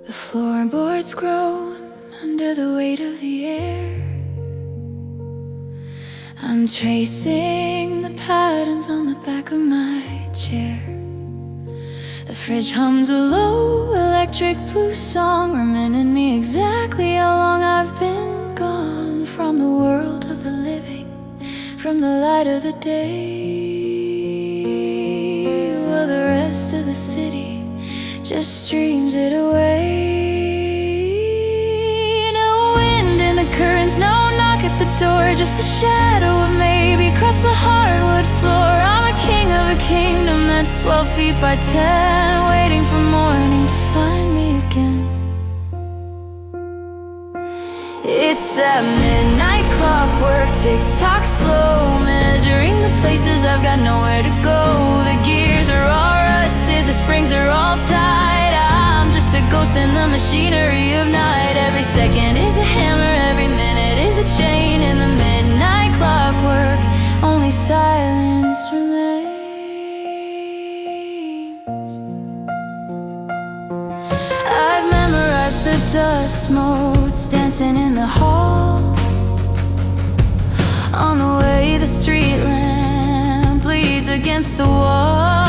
The floorboards groan under the weight of the air. I'm tracing the patterns on the back of my chair. The fridge hums a low electric blue song, reminding me exactly how long I've been gone from the world of the living, from the light of the day. Well, the rest of the city just streams it away. No wind in the curtains, no knock at the door, just the shadow of maybe across the hardwood floor. I'm a king of a kingdom that's 12 feet by 10, waiting for morning to find me again. It's that midnight clockwork, tick-tock slow, measuring the places I've got nowhere to go. The gears are all rusted, the springs are all tied. I'm just a ghost in the machinery of night. Every second is a hammer, every minute is a chain. In the midnight clockwork, only silence remains. I've memorized the dust motes dancing in the hall. On the way the street lamp leads against the wall.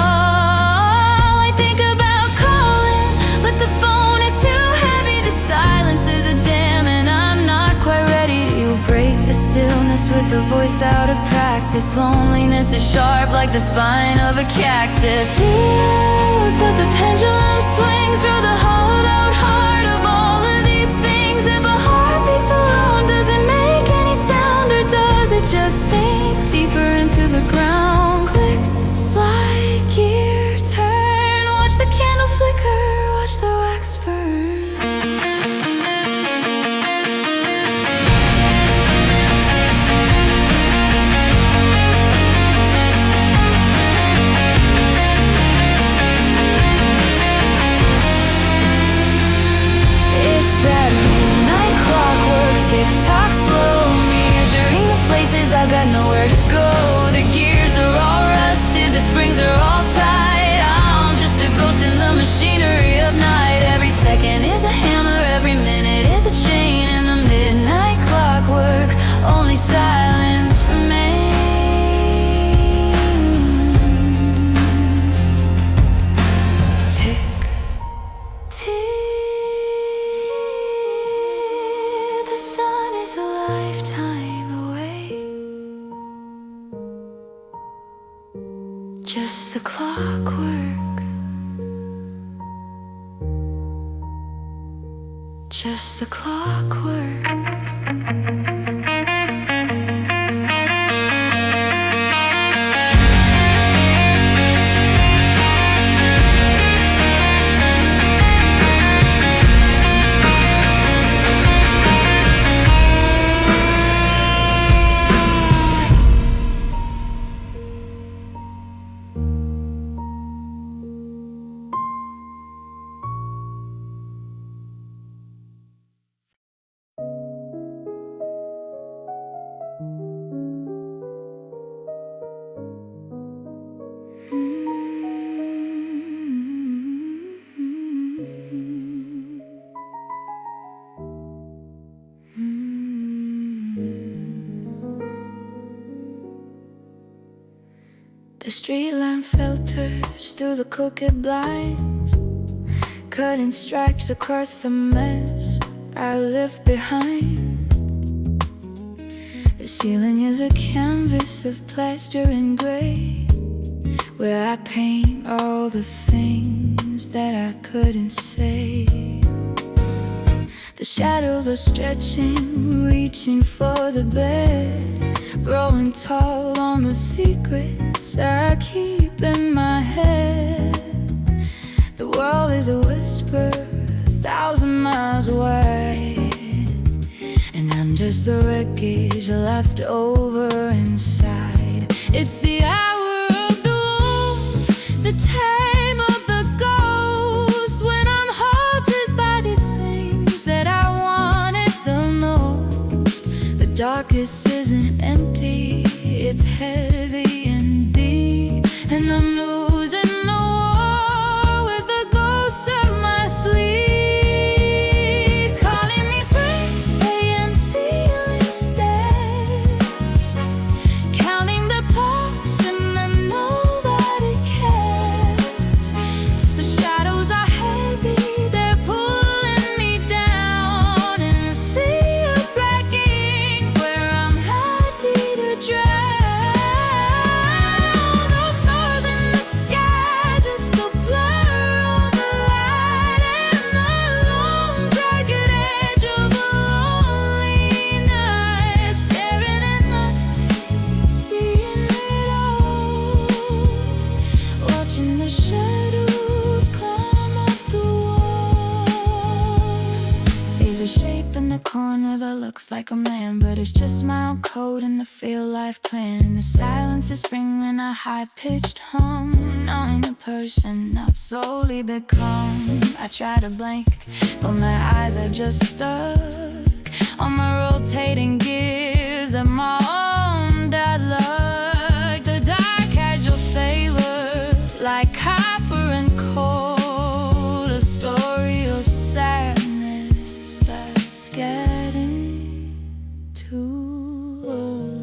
I think about calling, but the phone is too heavy. The silence is a dam and I'm not quite ready to break the stillness with a voice out of practice. Loneliness is sharp like the spine of a cactus. Heals, but the pendulum swings through the hollowed out heart of all of these things. If a heart beats alone, does it make any sound, or does it just sink deeper into the ground? Click, slide, gear, turn. Watch the candle flicker, watch the wax burn. Tick-tock slow, measuring the places I've got nowhere to go. The gears are all rusted, the springs are all tight. I'm just a ghost in the machinery of night. Every second is a hammer, every minute is a chain. In the midnight clockwork, only silence remains. Tick, tick. The sun is a lifetime away. Just the clockwork, just the clockwork. The street lamp filters through the crooked blinds, cutting stripes across the mess I left behind. The ceiling is a canvas of plaster and gray, where I paint all the things that I couldn't say. The shadows are stretching, reaching for the bed, growing tall on the secrets I keep in my head. The world is a whisper 1,000 miles wide, and I'm just the wreckage left over inside. It's the hour of the wolf, the time of the ghost, when I'm haunted by the things that I wanted the most. The darkest isn't empty, it's heavy and deep, and I'm losing the war with the ghosts of my sleep. corner that looks like a man, but it's just my own code and the feel life plan. The silence is spring when a high-pitched hum, knowing the person I've slowly become. I try to blink, but my eyes are just stuck on my rotating gears of my own bad luck. The dark had your favor, like copper and coal, a story of sadness that's getting too old.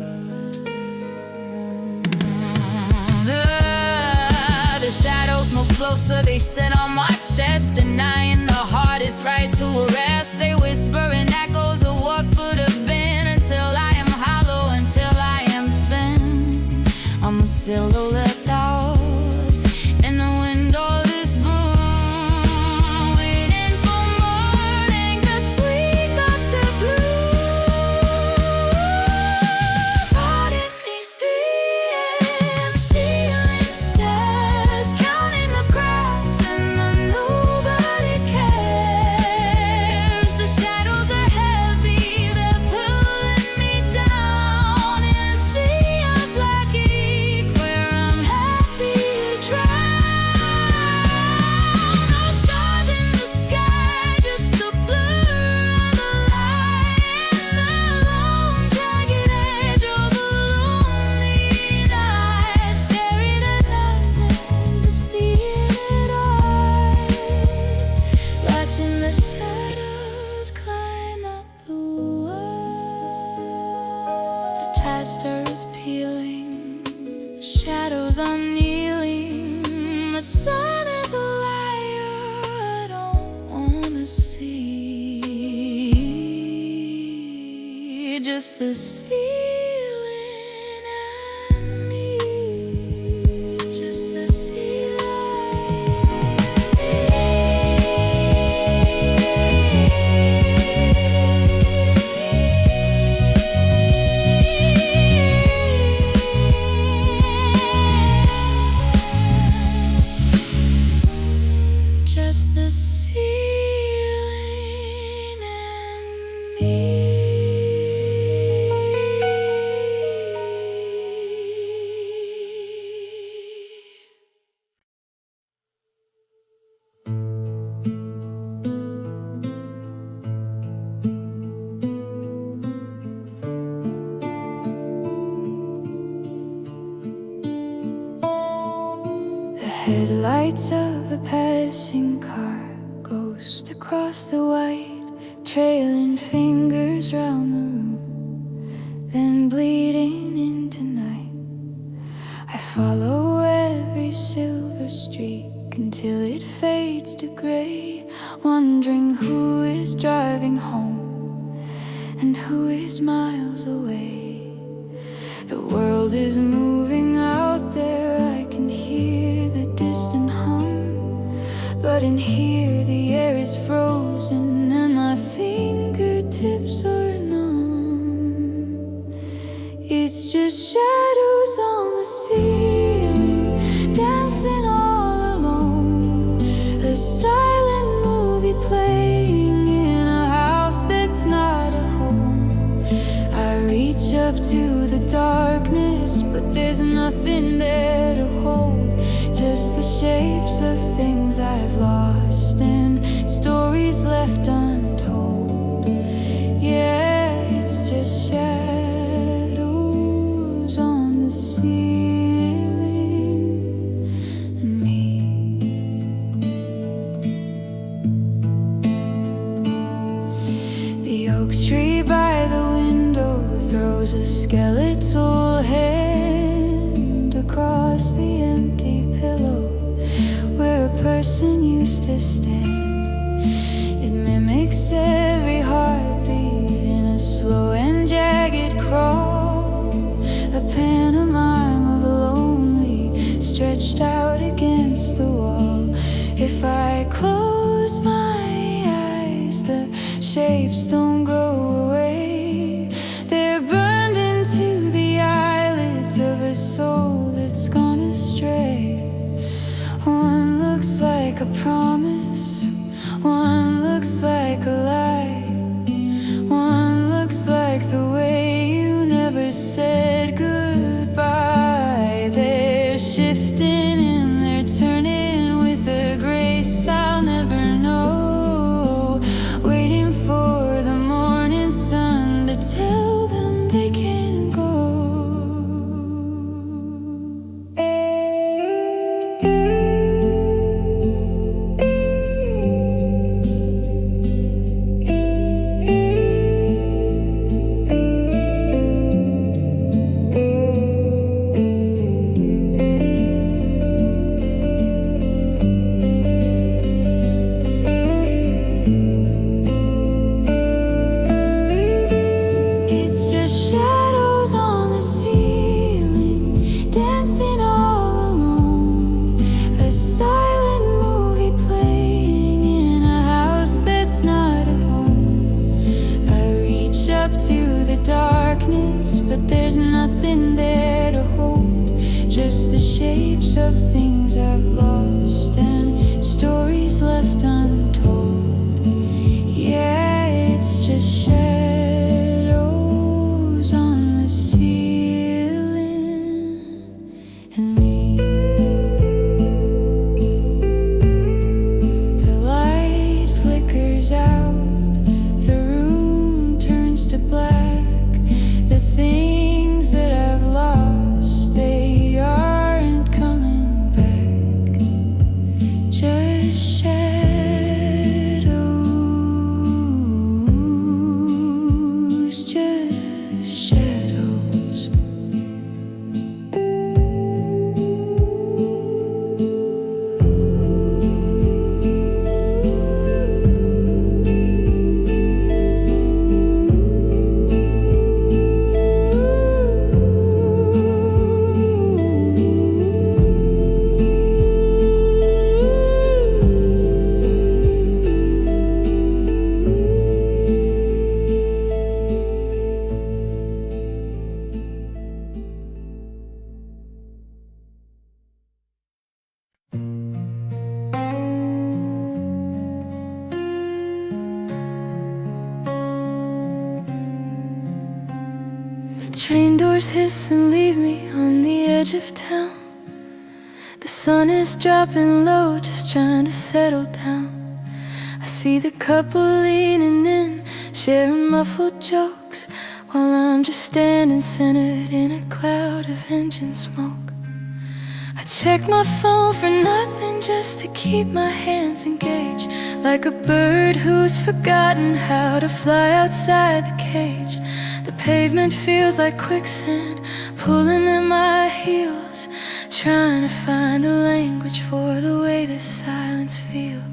The shadows move closer, they sit on my chest, denying the hardest right to arrest. They whisper in echoes of what could have been, until I am hollow, until I am thin. I'm a silhouette lost in the window this moon, waiting for morning, 'cause we got the blue. Caught in these 3 AM ceiling stairs, counting the cracks and the nobody cares. The shadows are heavy, they're pulling me down in a sea of black ink where I'm happy to drown. No stars in the sky, just the blur of the light and the long jagged edge of a lonely night. Staring at nothing to see it all, watching the shadows climb up the wall. Chester is peeling, the shadows are kneeling. The sun is a liar I don't wanna see, just the ceiling and me, just the just the ceiling and me. The headlights of a passing car ghost across the white, trailing fingers round the room, then bleeding into night. I follow every silver streak until it fades to gray, wondering who is driving home and who is miles away. The world is moving out there, I can hear the distant hum, but in here the air is frozen and my fingertips are numb. It's just shadows on the ceiling, dancing all alone, a silent movie playing in a house that's not a home. I reach up to the darkness, but there's nothing there to hold, just the shapes of things I've lost and stories left untold. Yeah, it's just shadows on the ceiling and me. The oak tree by the window throws a skeletal hand across the empty pillow where a person used to stand. It mimics every heartbeat in a slow and jagged crawl, a pantomime of a lonely stretched out against the wall. If I close my eyes, the shapes don't go away. They're burned into the eyelids of a soul that's gone astray. One looks like a promise, one looks like a lie, darkness, but there's nothing there to hold. Just the shapes of things I've lost and stories left untold. Yeah, it's just shadows on the ceiling and me. The light flickers out, the room turns to black. The things that I've lost, they aren't coming back. Just shadows, just shadows. Train doors hiss and leave me on the edge of town. The sun is dropping low, just trying to settle down. I see the couple leaning in, sharing muffled jokes, while I'm just standing centered in a cloud of engine smoke. I check my phone for nothing, just to keep my hands engaged, like a bird who's forgotten how to fly outside the cage. The pavement feels like quicksand, pulling at my heels, trying to find the language for the way this silence feels.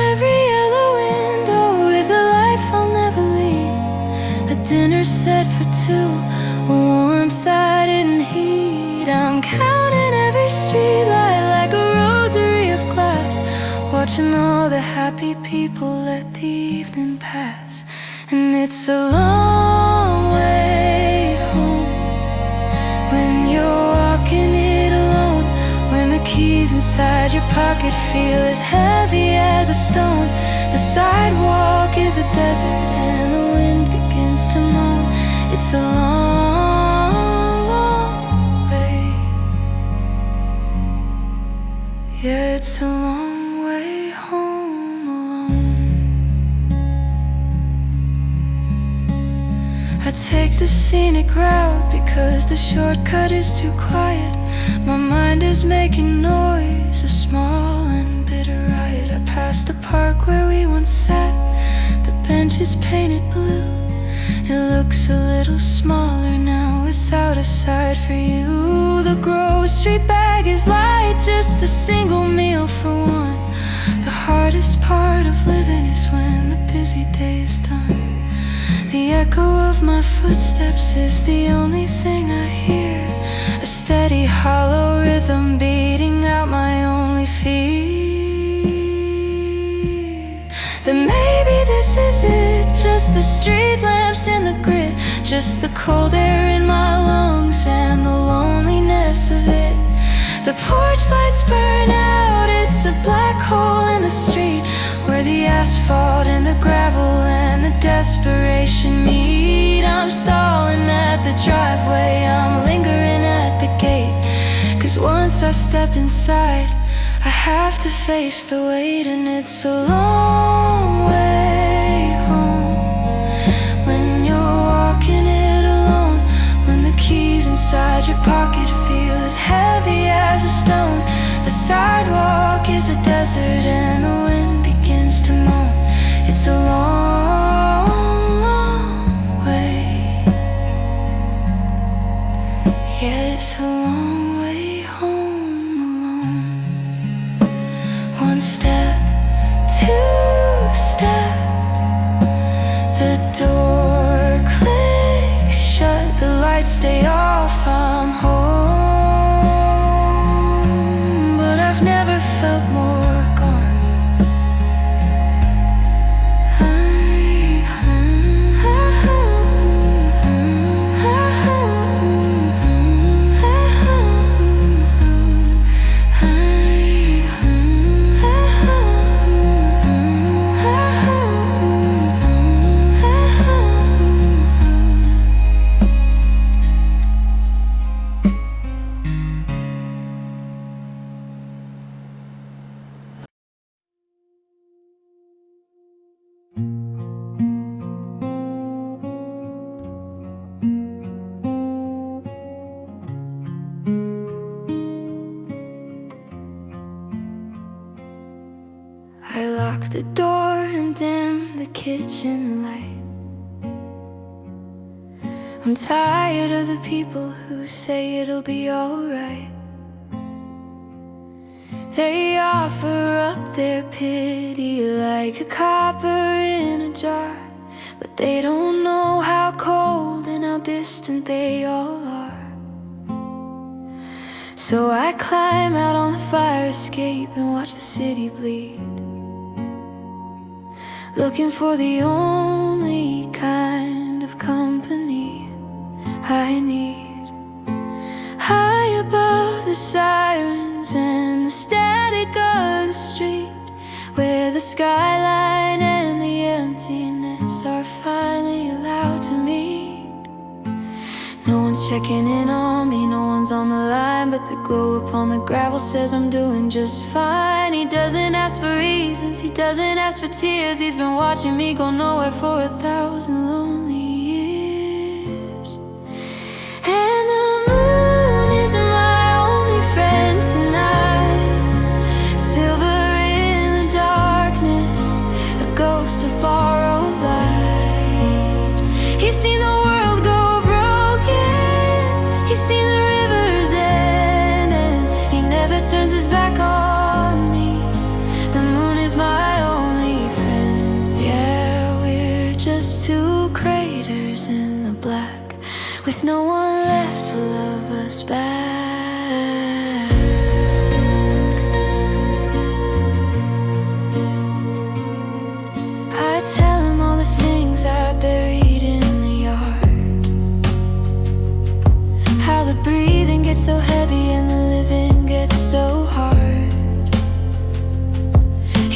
Every yellow window is a life I'll never lead, a dinner set for two, a warmth I didn't heed. I'm counting every streetlight like a rosary of glass, watching all the happy people let the evening pass. And it's a long way home when you're walking it alone, when the keys inside your pocket feel as heavy as a stone. The sidewalk is a desert and the wind begins to moan. It's a long, long way. Yeah, it's a long way home alone. I take the scenic route because the shortcut is too quiet. My mind is making noise, a small and bitter riot. I pass the park where we once sat, the bench is painted blue. It looks a little smaller now without a side for you. The grocery bag is light, just a single meal for one. The hardest part of living is when the busy day is done. The echo of my footsteps is the only thing I hear, a steady hollow rhythm beating out my only fear. Then maybe this is it, just the street lamps in the grid, just the cold air in my lungs and the loneliness of it. The porch lights burn out, it's a black hole in the street, where the asphalt and the gravel and the desperation meet. I'm stalling at the driveway, I'm lingering at the gate, 'cause once I step inside, I have to face the weight. And it's a long way home when you're walking it alone, when the keys inside your pocket feel as heavy as a stone. The sidewalk is a desert and the wind begins to moan. It's a long, long way. Yeah, it's a long way home alone. One step, two step, the door clicks shut, the lights stay off, I'm home. But I've never felt more gone. I I lock the door and dim the kitchen light. I'm tired of the people who say it'll be alright. They offer up their pity like a copper in a jar, but they don't know how cold and how distant they all are. So I climb out on the fire escape and watch the city bleed, looking for the only kind of company I need. High above the sirens and the static of the street, where the skyline and the emptiness are finally allowed to meet. No one's checking in on me, no one's on the line, but the glow upon the gravel says I'm doing just fine. He doesn't ask for reasons, he doesn't ask for tears. He's been watching me go nowhere for 1,000 lonely years. And the moon is my only friend tonight, silver in the darkness, a ghost of borrowed light. He's seen the world go broken, he's seen the rivers end, and he never turns his back on me. The moon is my only friend. Yeah, we're just two craters in the black, with no one left to love us back. I tell him all the things I buried in the yard, how the breathing gets so heavy and the living gets so hard.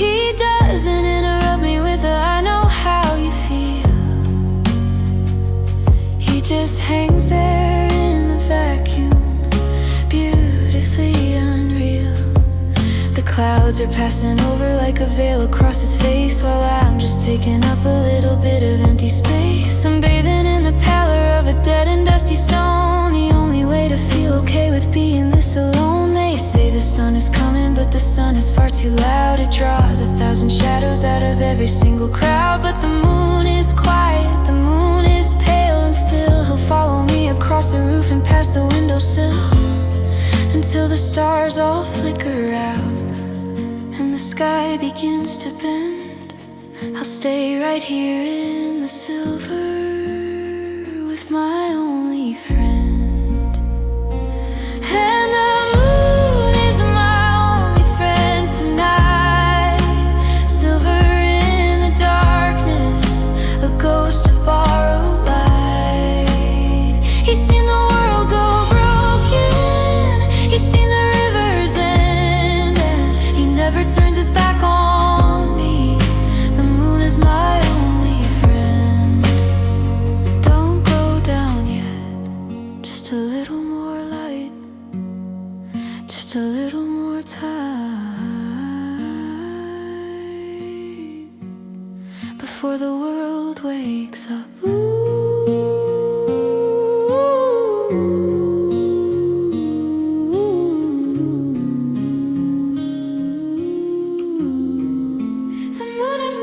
He doesn't interrupt me with a "I know how you feel." He just hangs there in the vacuum, beautifully unreal. The clouds are passing over like a veil across his face, while I'm just taking up a little bit of empty space. I'm bathing in the pallor of a dead and dusty stone, the only way to feel okay with being this alone. They say the sun is coming, but the sun is far too loud. It draws 1,000 shadows out of every single crowd. But the moon is quiet, the moon is pale and still. He'll follow me across the roof and past the windowsill, until the stars all flicker out and the sky begins to bend. I'll stay right here in the silver with my only friend. And the moon is my only friend tonight, silver in the darkness, a ghost of borrowed light. He's seen the world go broken, he's seen the rivers end, and he never turns his back on me. The moon is my only friend. Don't go down yet, just a little more light, just a little more time, before the world wakes up. The moon is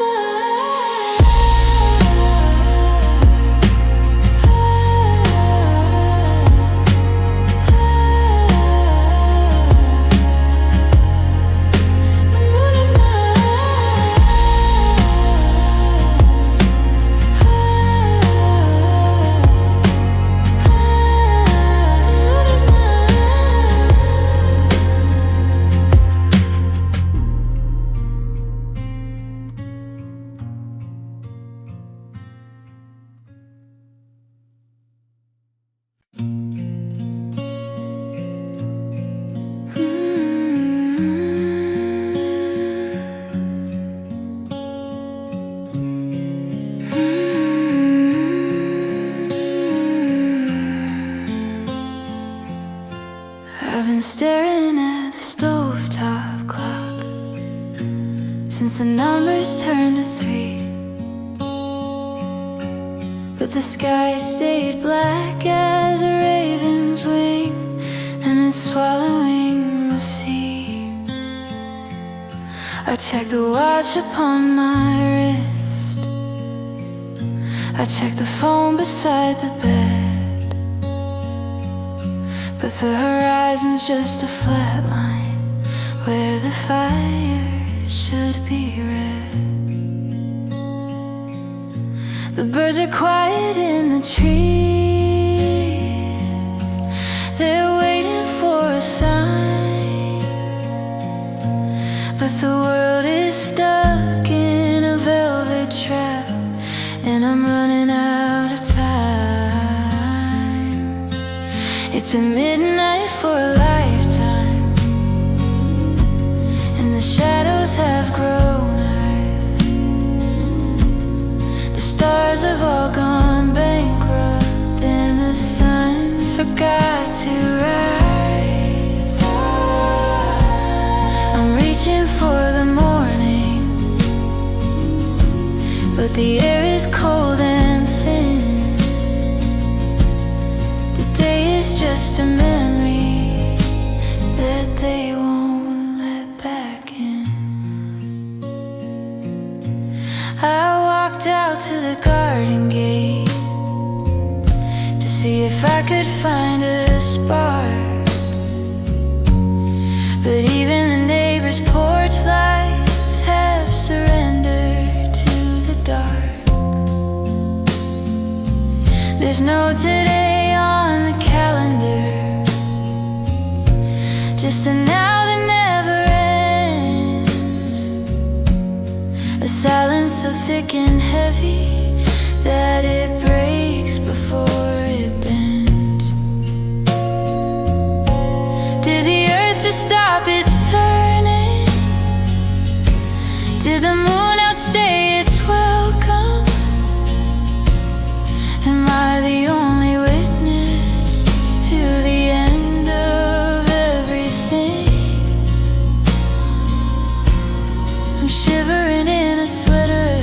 been staring at the stovetop clock since the numbers turned to 3. But the sky stayed black as a raven's wing, and it's swallowing the sea. I check the watch upon my wrist, I check the phone beside the bed, but the horizon's just a flat line where the fire should be red. The birds are quiet in the trees, they're waiting for a sign, but the world is stuck in a velvet trap, and I'm running out of time. It's been midnight for a lifetime, and the shadows have grown eyes. The stars have all gone bankrupt, and the sun forgot to rise. I'm reaching for the morning, but the air is cold and thin. The day is just a memory that they won't let back in. I walked out to the garden gate to see if I could find a spark, but even the neighbors' porch lights have surrendered to the dark. There's no today on the calendar, just a now that never ends. A silence so thick and heavy that it breaks before it bends. Did the earth just stop its turning? Did the moon outstay its welcome? Am I the only witness to the end of everything? I'm shivering in a sweater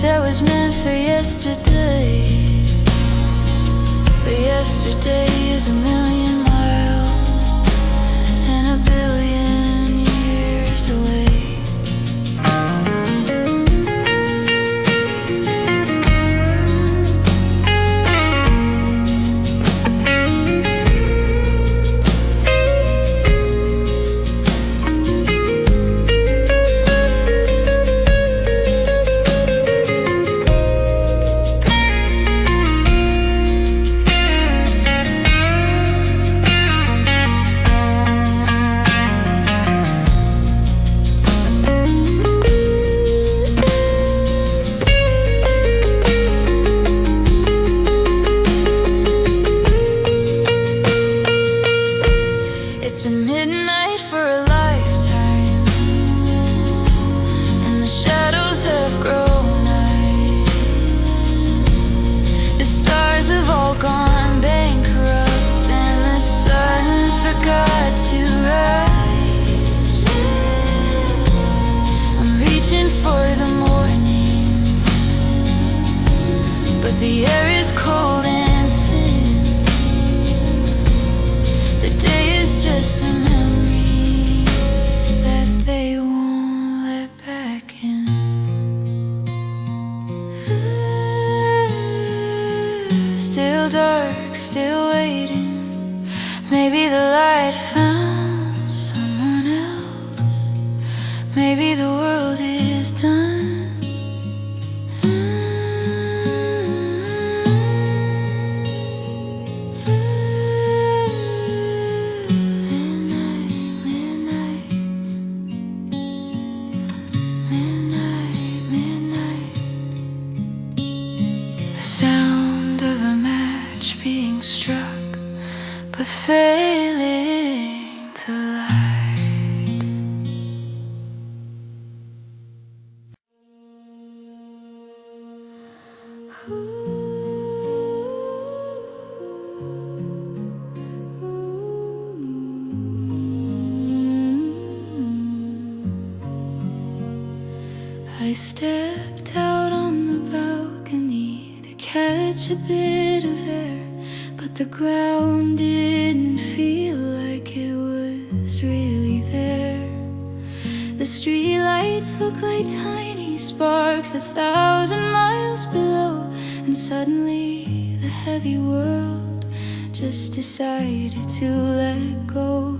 that was meant for yesterday, but yesterday is a million miles and a billion years away. It's been midnight for a lifetime, and the shadows have grown eyes. The stars have all gone bankrupt, and the sun forgot to rise. I'm reaching for the morning, but the air is cold and thin. The day is just a memory that they won't let back in. Still dark, still waiting. Maybe the light found someone else. Maybe the world is done. The sound of a match being struck, but failing to light. I stepped out on the balcony to catch a bit of air, but the ground didn't feel like it was really there. The streetlights look like tiny sparks 1,000 miles below. And suddenly the heavy world just decided to let go.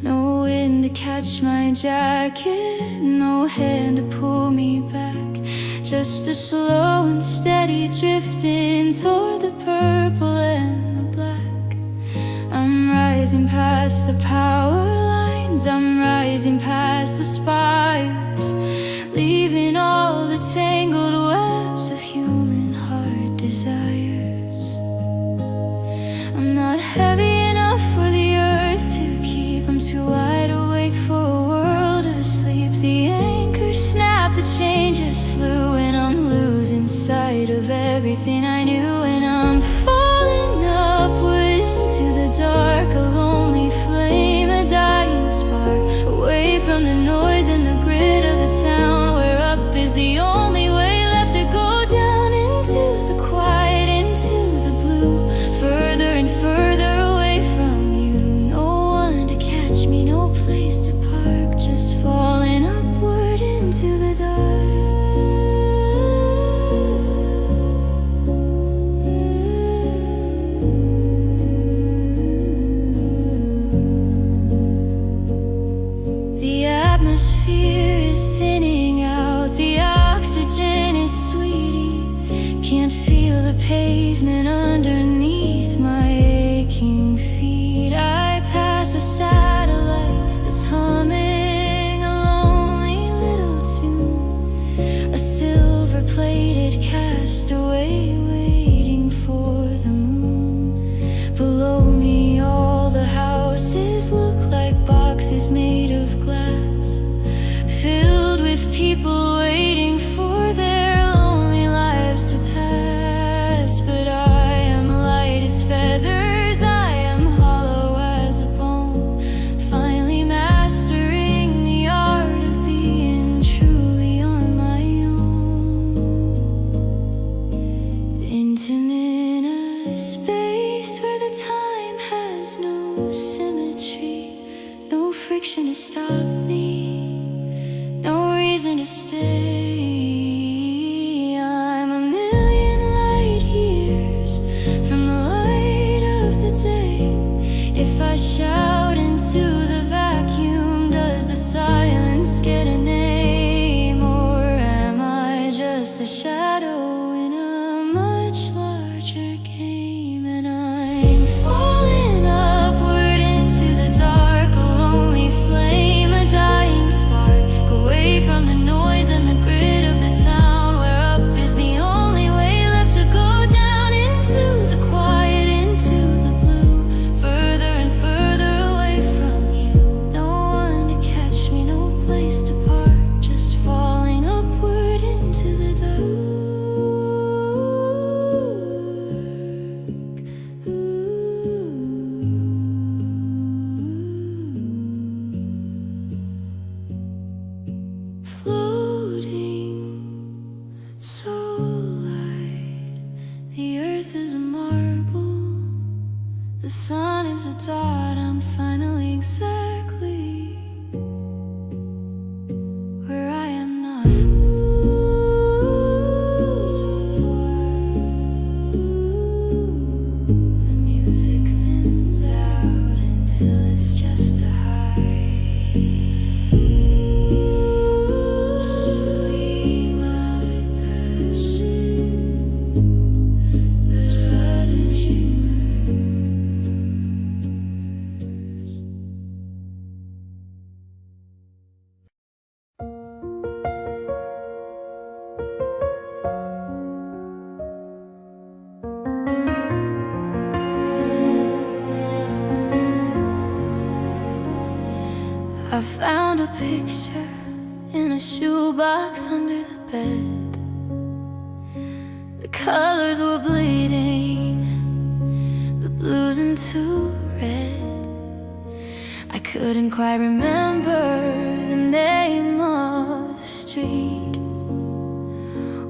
No wind to catch my jacket, no hand to pull me back. Just a slow and steady drifting toward the purple and the black. I'm rising past the power lines, I'm rising past the spires, leaving all the tangled webs of human heart desires. I'm not heavy enough for the earth to keep, I'm too wide awake for a world asleep. The anchor snapped, the chain just flew, and I'm losing sight of everything I knew. And I'm falling upward into the dark, a lonely flame, a dying spark, away from the noise and the grit of the town, where up is the only way left to go. Down into the quiet, into the blue, further and further away from you. No one to catch me, no place to park, just falling upward into the dark. The atmosphere is thinning out, the oxygen is sweetie. Can't feel the pavement underneath my aching feet. I pass a satellite that's humming a lonely little tune, a silver-plated castaway waiting for the moon. Below me all the houses look like boxes made of glass, filled with people waiting for their lonely lives to pass. But I am light as feathers, I am hollow as a bone, finally mastering the art of being truly on my own. Intimate, a space where the time has no symmetry, no friction to stop me, no reason to stay. I'm a million light years from the light of the day. If I shout into the vacuum, does the silence get a name? Or am I just a shadow in a much larger game? And I'm falling upward into the dark, a lonely flame, a dying spark, away from the noise and the grit of the town, where up is the only way left to go. Down into the quiet, into the blue, further and further away from you. No one to catch me, no place to park, just falling upward into the dark. Floating so light, the earth is a marble, the sun is a dot. I'm finally exactly where I am not. The music thins out until it's just a high. I found a picture in a shoebox under the bed. The colors were bleeding, the blues into red. I couldn't quite remember the name of the street,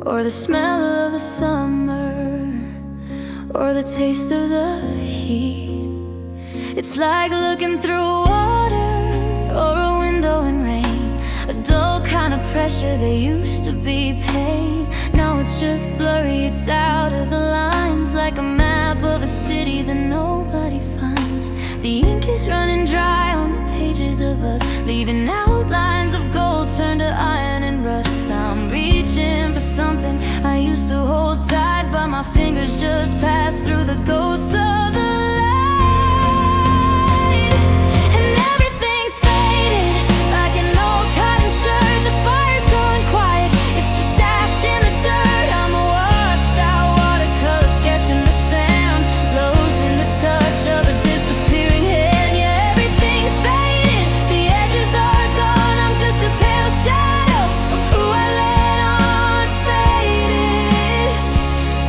or the smell of the summer, or the taste of the heat. It's like looking through water or a window in rain, a pressure, there used to be pain. Now it's just blurry, it's out of the lines, like a map of a city that nobody finds. The ink is running dry on the pages of us, leaving outlines of gold turned to iron and rust. I'm reaching for something I used to hold tight, but my fingers just passed through the ghost of the light. And everything's faded, like an old cotton shirt. The fire's gone quiet, it's just ash in the dirt. I'm a washed out watercolor sketch in the sand, losing the touch of a disappearing hand. Yeah, everything's faded, the edges are gone. I'm just a pale shadow of who I let on. Faded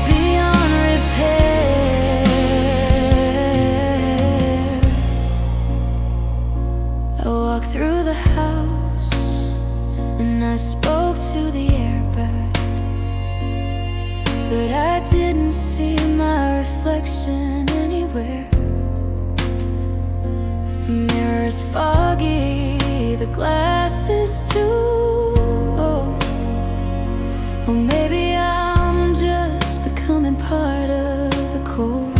beyond repair. I walked through the house and I spoke to the airbag, but I didn't see my reflection anywhere. The mirror's foggy, the glass is too low. Or maybe I'm just becoming part of the cold.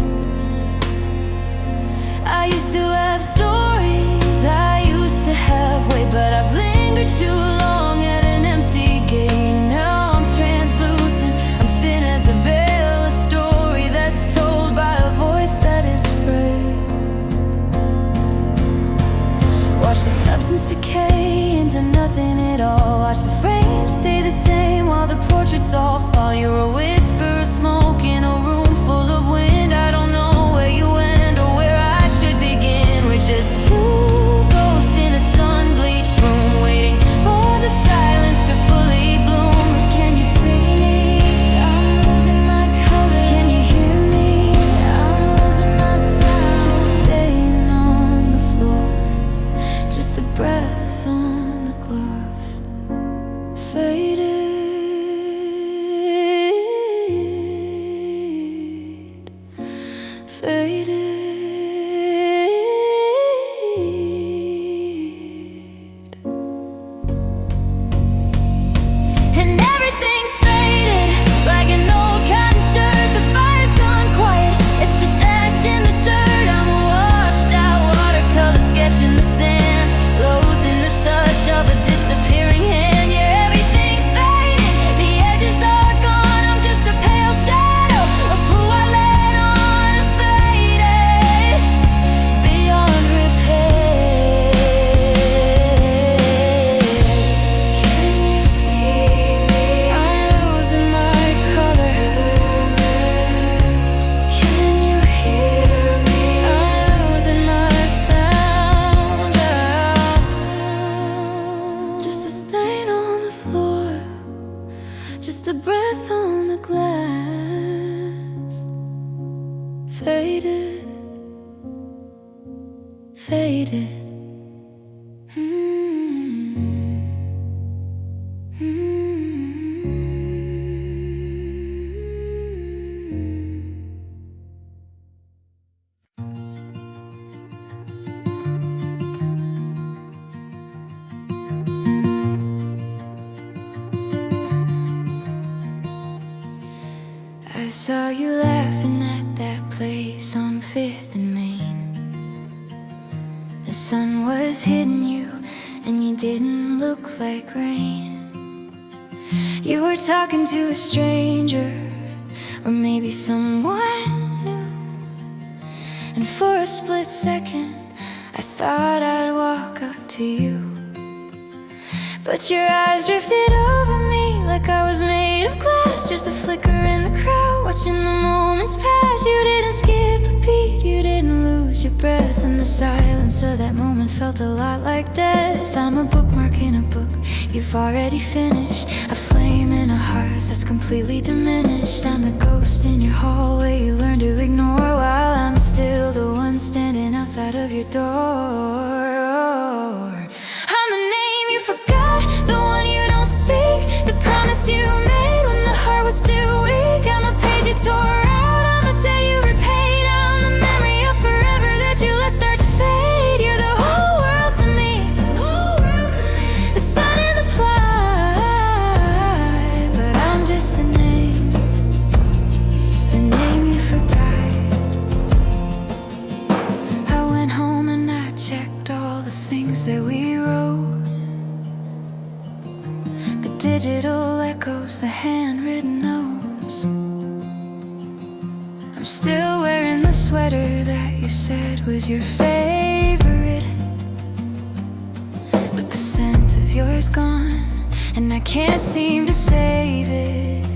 I used to have stories, I used to have weight, but I've lingered too long at an empty gate. Now I'm translucent, I'm thin as a veil, a story that's told by a voice that is frail. Watch the substance decay into nothing at all. Watch the frames stay the same while the portraits all fall. You're a whisper of smoke in a room full of wind. I don't know where you end or where I should begin. We're just two ghosts in a sun-bleached room, waiting for the silence to fully bloom. Can you see me? I'm losing my color. Can you hear me? I'm losing my sound. Just a stain on the floor, just a breath on the glass. Faded, faded. And everything's faded, like an old cotton shirt. The fire's gone quiet, it's just ash in the dirt. I'm a washed out watercolor sketch in the sand, losing the touch of a disappearing hand. Yeah, everything's faded, the edges are gone. I'm just a pale shadow of who I let on. Faded beyond repair. Can you see me? I'm losing my color. Can you hear me? I'm losing my sound. Just a stain on the floor, just a breath on the glass. Faded, faded. I saw you laughing at that place on 5th and Main. The sun was hitting you and you didn't look like rain. You were talking to a stranger, or maybe someone new. And for a split second I thought I'd walk up to you, but your eyes drifted over me like I was made of glass, just a flicker in the crowd, watching the moments pass. You didn't skip a beat, you didn't lose your breath, and the silence of that moment felt a lot like death. I'm a bookmark in a book you've already finished, a flame in a heart that's completely diminished. I'm the ghost in your hallway you learn to ignore, while I'm still the one standing outside of your door. I'm the name you forgot, the one you don't speak, the promise you made when the heart was too weak. I'm a page you tore out, I'm a day you repaid. I'm the memory of forever that you let start to fade. You're the whole world to me, the sun and the clouds. digital echoes, the handwritten notes. I'm still wearing the sweater that you said was your favorite, but the scent of yours gone, and I can't seem to save it.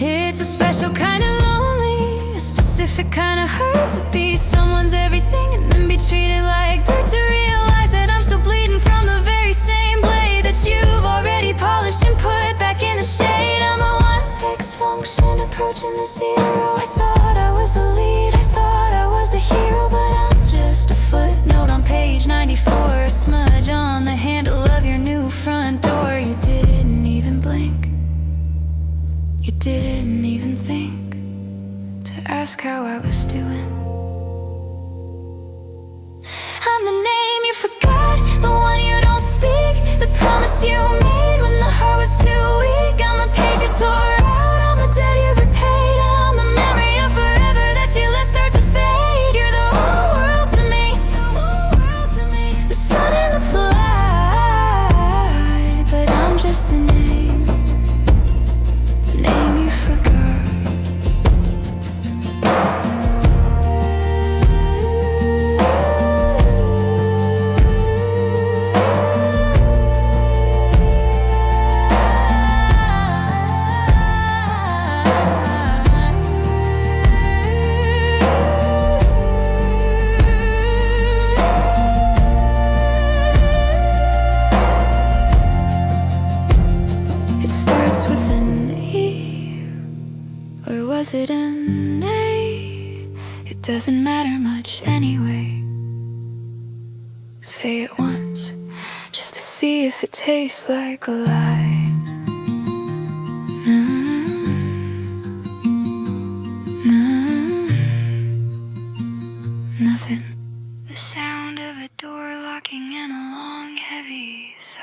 It's a special kind of lonely, a specific kind of hurt to be someone's everything and then be treated like dirt, to realize that I'm still bleeding from the very same blade that you've already polished and put back in the shade. I'm a 1X function approaching the zero. I thought I was the lead, I thought I was the hero, but I'm just a footnote on page 94, a smudge on the handle of your new front door. You didn't even blink, you didn't even think to ask how I was doing. I'm the name you forgot, the one you don't speak, the promise you made when the heart was too weak. I'm the page you tore out, I'm the debt you repaid, I'm the memory of forever that you let start to fade. You're the whole world to me, the sun and the fly, but I'm just the name you forgot. It starts with an E, or was it an A? It doesn't matter much anyway. Say it once, just to see if it tastes like a lie. Nothing. The sound of a door locking and a long, heavy sigh.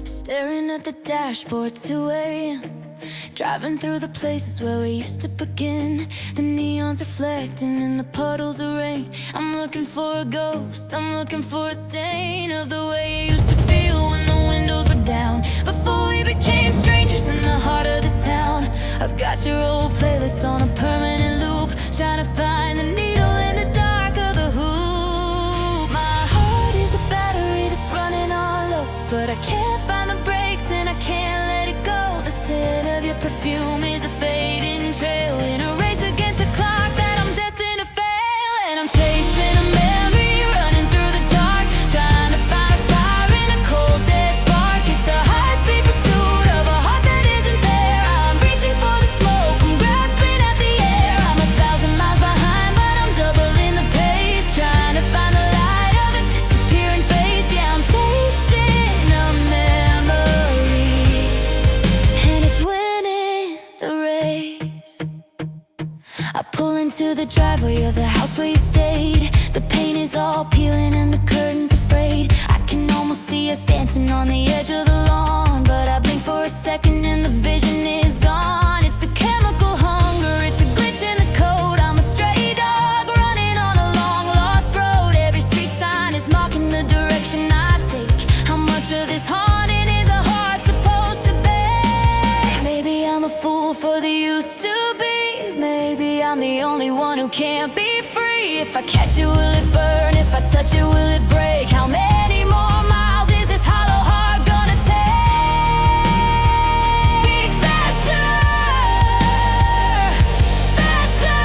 Staring at the dashboard, 2 a.m. Driving through the places where we used to begin. The neons reflecting in the puddles of rain. I'm looking for a ghost, I'm looking for a stain of the way you used to feel when the windows were down, before we became strangers in the heart of this town. I've got your old playlist on a permanent loop, trying to find the needle in the dark of the hoop. My heart is a battery that's running on low, but I can't find the brakes and I can't let it go. The scent of your perfume is a fading trail in a race against the clock that I'm destined to fail. And I'm chasing a memory, running through the dark, trying to find a fire in a cold dead spark. It's a high-speed pursuit of a heart that isn't there. I'm reaching for the smoke, I'm grasping at the air. I'm 1,000 miles behind, but I'm doubling the pace, trying to find the light of a disappearing face. Yeah, I'm chasing a memory, and it's winning the race. I pull into the driveway of the house where you stayed. The paint is all peeling and the curtains are frayed. I can almost see us dancing on the edge of the lawn, but I blink for a second and the vision is gone. It's a chemical hunger, it's a glitch in the code. I'm a stray dog running on a long lost road. Every street sign is marking the direction I take. How much of this haunting is a heart supposed to bear? Maybe I'm a fool for the used to be. Maybe I'm the only one who can't be free. If I catch it, will it burn? If I touch it, will it break? How many more miles is this hollow heart gonna take? Faster, faster,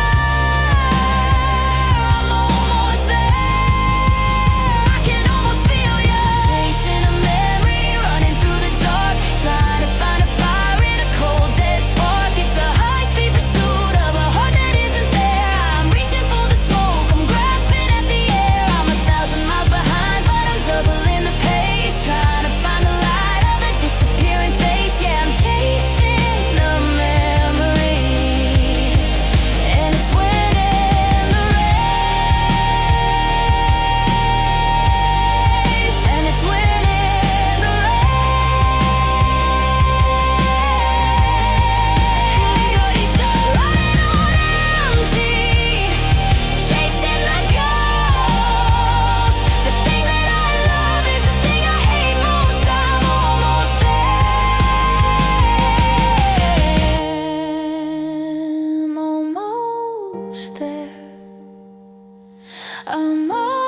I'm almost there. I can almost feel you. Chasing a memory, running through the dark, trying to find a fire in a cold dead spark. It's a high-speed pursuit of a heart that isn't there. I'm reaching for the smoke, I'm grasping at the air. I'm 1,000 miles behind, but I'm doubling the I'm all